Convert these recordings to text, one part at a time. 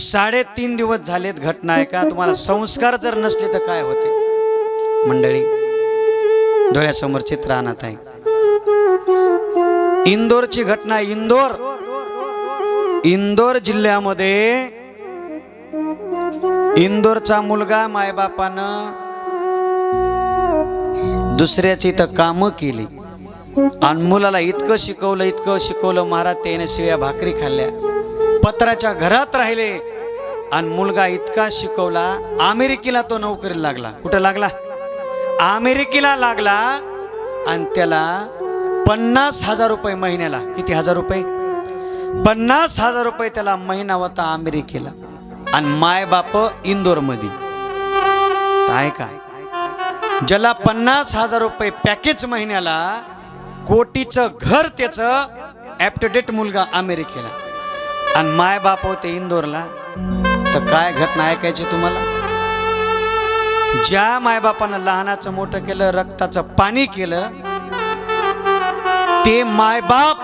3.5 दिवस झालेत घटना आहे का? तुम्हाला संस्कार जर नसले तर काय होते? मंडळी, डोळ्यासमोर चित्र आणत आहे. इंदोरची घटना. इंदोर जिल्ह्यामध्ये इंदोरचा मुलगा मायबापानं दुसऱ्याची इथं कामं केली आणि मुलाला इतकं शिकवलं महाराज, त्याने शिळ्या भाकरी खाल्ल्या, पत्राच्या घरात राहिले आणि मुलगा इतका शिकवला, अमेरिकेला तो नोकरीला लागला. कुठं लागला? अमेरिकेला लागला आणि त्याला 50,000 रुपये महिन्याला. किती हजार रुपये? 50,000 रुपये त्याला महिना होता अमेरिकेला आणि माय बाप इंदोर मध्ये. काय काय ज्याला 50,000 रुपये पॅकेज महिन्याला, कोटीचं घर त्याचं, ॲप-टू-डेट मुलगा अमेरिकेला आणि माय बाप होते इंदोरला. तर काय घटना ऐकायची तुम्हाला? ज्या मायबापानं लहानाचं मोठं केलं, रक्ताचं पाणी केलं, ते मायबाप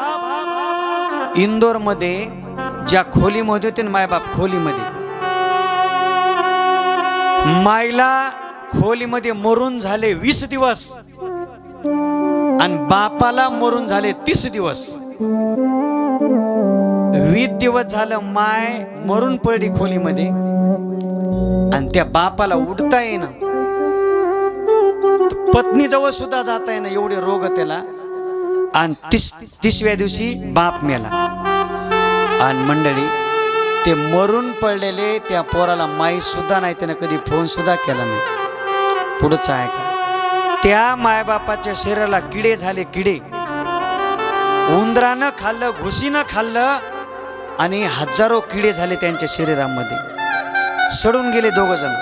इंदोर मध्ये ज्या खोलीमध्ये होते, मायबाप खोलीमध्ये, मायला खोलीमध्ये मरून झाले 20 दिवस आणि बापाला मरून झाले 30 दिवस. 20 दिवस झालं माय मरून पडली खोलीमध्ये आणि त्या बापाला उठता येईना, पत्नी जवळ सुद्धा जाता येईना, एवढे रोग त्याला. आणि 30व्या दिवशी बाप मेला. आणि मंडळी, ते मरून पडलेले त्या पोराला माई सुद्धा नाही, त्यानं कधी फोन सुद्धा केला नाही. पुढचं आहे का? त्या मायबापाच्या शरीराला किडे झाले, किडे. उंदरानं खाल्लं, घुशीनं खाल्लं आणि हजारो किडे झाले त्यांच्या शरीरामध्ये. सडून गेले दोघ जण.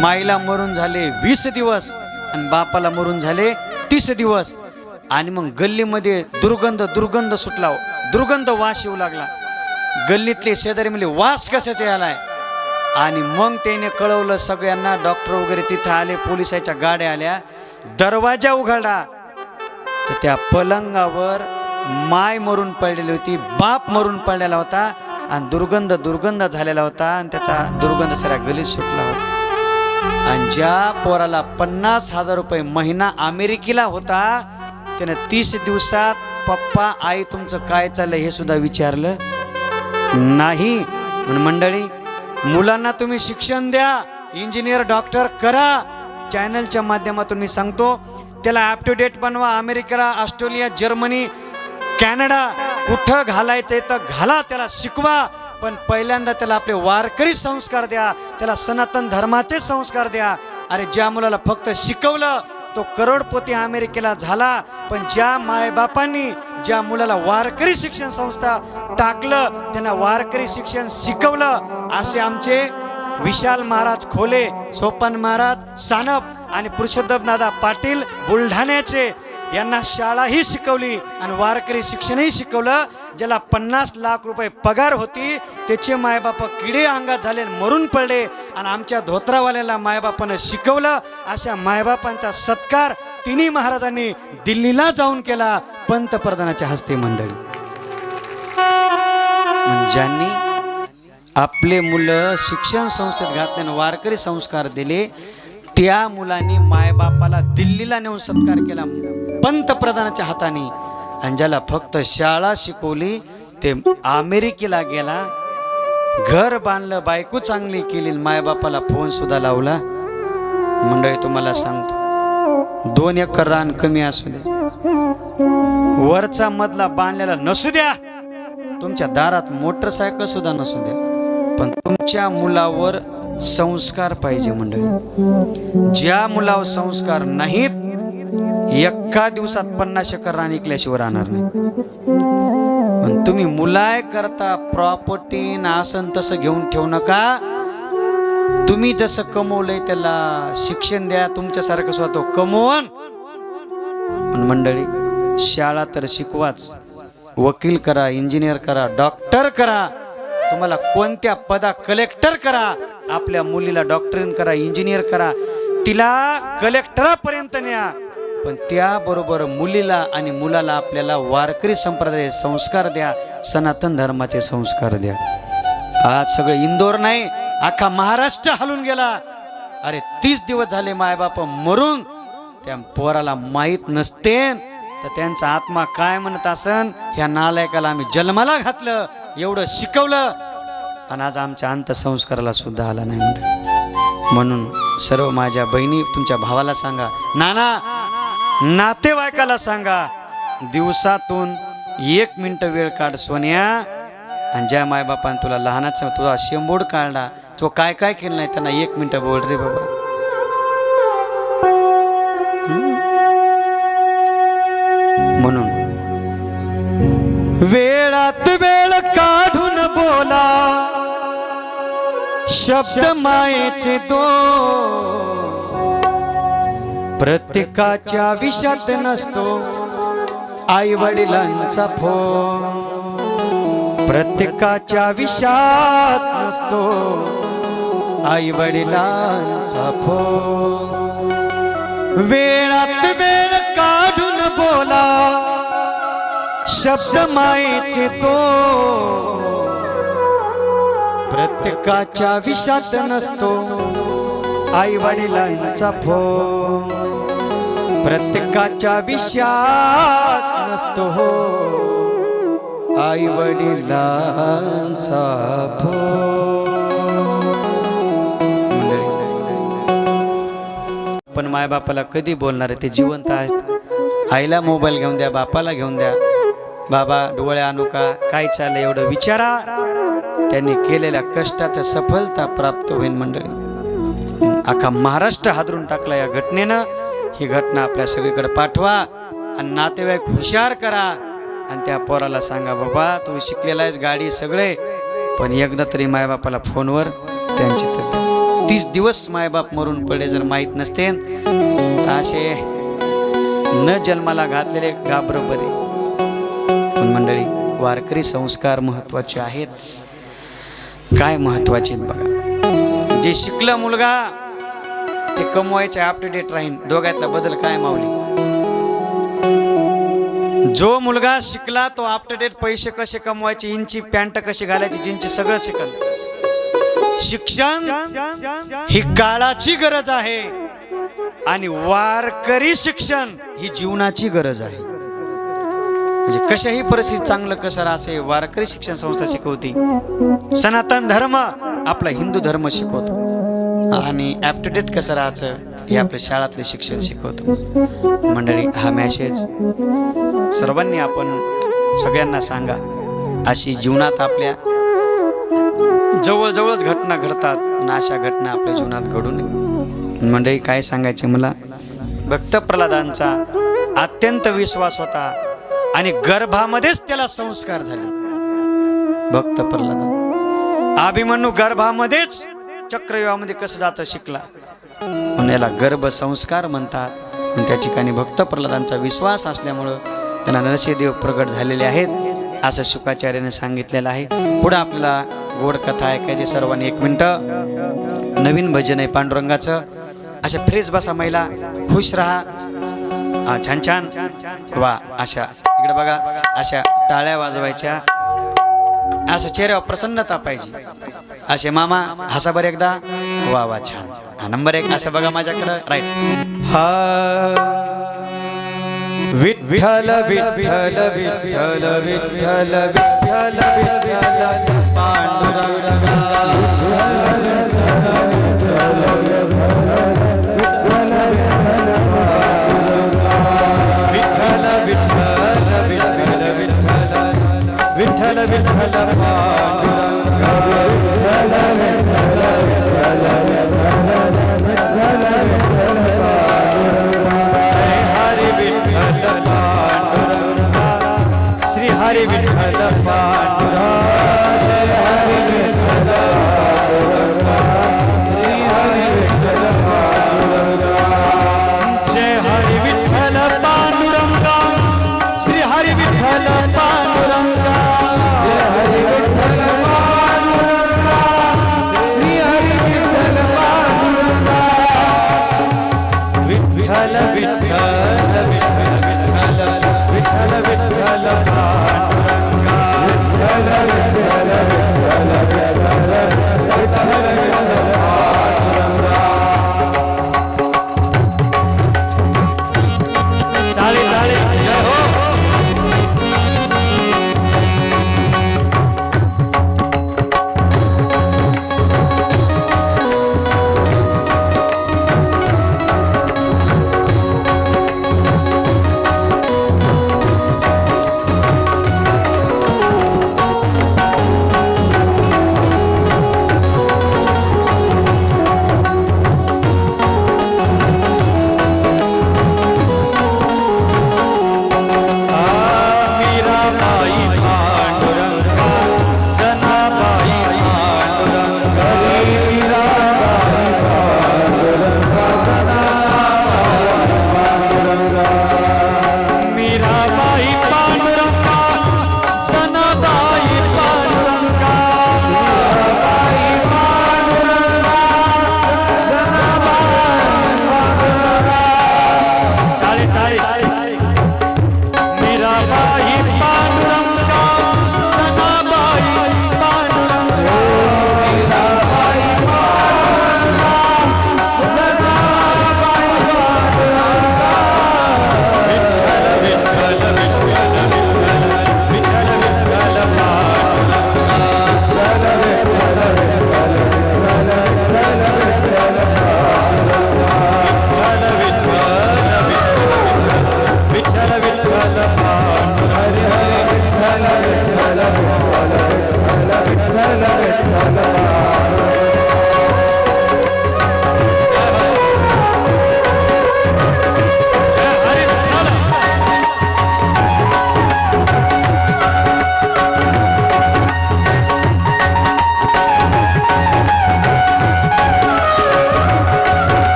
माईला मरून झाले 20 दिवस आणि बापाला मरून झाले 30 दिवस. आणि मग गल्लीमध्ये दुर्गंध सुटला, दुर्गंध वास येऊ लागला. गल्लीतले शेजारी म्हणले, वास कशाचा आलाय? आणि मग त्याने कळवलं सगळ्यांना. डॉक्टर वगैरे तिथं आले, पोलिसाच्या गाड्या आल्या. दरवाजा उघडला तर त्या पलंगावर माय मरून पडलेली होती, बाप मरून पडलेला होता आणि दुर्गंध झालेला होता आणि त्याचा दुर्गंध सारा गलीत सुटला होता. आणि ज्या पोराला 50,000 रुपये महिना अमेरिकेला होता, त्यानं 30 दिवसात पप्पा आई तुमचं काय चाललंय हे सुद्धा विचारलं नाही. म्हणून मंडळी, मुलांना तुम्ही शिक्षण द्या, इंजिनियर डॉक्टर करा. चॅनलच्या माध्यमातून मी सांगतो, त्याला ॲप-टू-डेट बनवा. अमेरिकेला, ऑस्ट्रेलिया, जर्मनी, कॅनडा कुठं घालायचं तर घाला, त्याला शिकवा. पण पहिल्यांदा त्याला आपले वारकरी संस्कार द्या, त्याला सनातन धर्माचे संस्कार द्या. अरे, ज्या मुलाला फक्त शिकवलं तो करोडपती अमेरिकेला झाला, पण ज्या मायबापांनी ज्या मुलाला वारकरी शिक्षण संस्था टाकलं, त्यांना वारकरी शिक्षण शिकवलं, असे आमचे विशाल महाराज खोले, सोपन महाराज सानप आणि पुरुषोत्तम दादा पाटील बुलढाण्याचे, यांना शाळाही शिकवली आणि वारकरी शिक्षणही शिकवलं. ज्याला 50 लाख रुपये पगार होती, त्याचे मायबाप किडे अंगात झाले, मरून पडले. आणि आमच्या धोत्रावाल्याला मायबापानं शिकवलं. अशा मायबापांचा सत्कार तिन्ही महाराजांनी दिल्लीला जाऊन केला, पंतप्रधानाच्या हस्ते. मंडळी, ज्यांनी आपले मुलं शिक्षण संस्थेत घातल्याने वारकरी संस्कार दिले, त्या मुलांनी मायबापाला दिल्लीला नेऊन सत्कार केला पंतप्रधानाच्या हाताने. आणि ज्याला फक्त शाळा शिकवली ते अमेरिकेला गेला, घर बांधलं, बायको चांगली केली, मायबापाला फोन सुद्धा लावला. मंडळी, तुम्हाला सांगतो, 2 एकर रान कमी असू दे, वरचा मधला बांधलेला नसू द्या, तुमच्या दारात मोटरसायकल सुद्धा नसू द्या, पण तुमच्या मुलावर संस्कार पाहिजे. मंडळी, ज्या मुलावर संस्कार नाहीत, एका दिवसात 50 एकर रान इकल्याशिवाय राहणार नाही. पण तुम्ही मुलाय करता प्रॉपर्टी आसन तसं घेऊन ठेवू नका. तुम्ही जसं कमवलंय त्याला शिक्षण द्या, तुमच्यासारखं स्वतः कमवून. पण मंडळी, शाळा तर शिकवाच, वकील करा, इंजिनियर करा, डॉक्टर करा, तुम्हाला कोणत्या पदा, कलेक्टर करा. आपल्या मुलीला डॉक्टरीन करा, इंजिनियर करा, तिला कलेक्टरापर्यंत न्या. पण त्याबरोबर मुलीला आणि मुलाला आपल्याला वारकरी संप्रदाय संस्कार द्या, सनातन धर्माचे संस्कार द्या. आज सगळे इंदोर नाही अख्खा महाराष्ट्र हलून गेला. अरे 30 दिवस झाले मायबाप मरून त्या पोराला माहीत नसते तर त्यांचा आत्मा काय म्हणत असन, ह्या नालायकाला आम्ही जन्माला घातलं, एवढं शिकवलं आणि आज आमच्या अंत्यसंस्काराला सुद्धा आला नाही. म्हणून सर्व माझ्या बहिणी तुमच्या भावाला सांगा, नाना नातेवाईकाला सांगा, दिवसातून 1 मिनिट वेळ काढ सोन्या. आणि ज्या मायबापाने तुला लहानाचा तुझा शेंबूड काढला, तो काय काय केलं नाही त्यांना 1 मिनिट बोल रे बाबा. म्हणून वेळात वेळ काढून बोला, शब्द मायेचे दो, प्रत्येकाच्या विषात नसतो आई वडिलांचा फोन, प्रत्येकाच्या विषात नसतो आई वडिलांचा फोन. वेळात वेळ काढून बोला, शब्द मायेचे तो, प्रत्येकाच्या विषात नसतो आई वडिलांचा फोन, प्रत्येकाच्या विषात नसतो हो आई वडिलांचा फोन. पण मायबापाला कधी बोलणार आहे, ते जिवंत आहेत. आईला मोबाईल घेऊन द्या, बापाला घेऊन द्या, बाबा डोळे आणू का, काय चाललंय एवढं विचारा, त्यांनी केलेल्या कष्टाचं सफलता प्राप्त होईल. मंडळी अख्खा महाराष्ट्र हादरून टाकला या घटनेनं. ही घटना आपल्या सगळीकडे पाठवा आणि नातेवाईक हुशार करा आणि त्या पोराला सांगा, बाबा तू शिकलेला आहेस, गाडी सगळे, पण एकदा तरी मायबापाला फोनवर त्यांची तब्येत. 30 दिवस मायबाप मरून पडले जर माहीत नसते असे न जन्माला घातलेले गाबर बरे. पण मंडळी वारकरी संस्कार महत्वाचे आहेत. काय महत्वाचे बघा, जे शिकला मुलगा ते कमवायचे अप टू डेट राहीन. दोघातला बदल काय माऊली? जो मुलगा शिकला तो अप टू डेट, पैसे कसे कमवायचे, इंची पॅन्ट कशी घालायची, जीन्सची सगळं शिकल. शिक्षण ही काळाची गरज आहे आणि वारकरी शिक्षण ही जीवनाची गरज आहे. म्हणजे कशाही परिस्थितीत चांगलं कसं राहायचं वारकरी शिक्षण संस्था शिकवती. सनातन धर्म आपला हिंदू धर्म शिकवतो आणि अप टू डेट कसं राहायचं हे आपल्या शाळातले शिक्षण शिकवतो. मंडळी हा मेसेज सर्वांनी आपण सगळ्यांना सांगा. अशी जीवनात आपल्या जवळजवळच घटना घडतात आणि अशा घटना आपल्या जीवनात घडू नये. मंडळी काय सांगायचे मला, भक्त प्रल्हादांचा अत्यंत विश्वास होता आणि गर्भामध्येच त्याला संस्कार झाले. भक्त प्रल्हाद अभिमन्यू गर्भामध्येच चक्रव्यूहामध्ये कसं जातं शिकला, म्हणून याला गर्भसंस्कार म्हणतात. त्या ठिकाणी भक्त प्रल्हादांचा विश्वास असल्यामुळं त्यांना नरसिंहदेव प्रगट झालेले आहेत असं शुकाचार्याने सांगितलेलं आहे. पुढे आपल्याला गोड कथा ऐकायची. सर्वांनी 1 मिनिट. नवीन भजन आहे पांडुरंगाचं. अशा फ्रेश बसा महिला, खुश राहा. छान छान वा. अशा इकडे बघा, अशा टाळ्या वाजवायच्या, असं चेहऱ्यावर प्रसन्नता पाहिजे. असे मामा हसा बरं एकदा. वा वा छान. नंबर 1 असं बघा माझ्याकडं. राईट. हा विठ्ठल विठ्ठल विठ्ठल विठ्ठल विठ्ठल विठ्ठल पांडुरंगा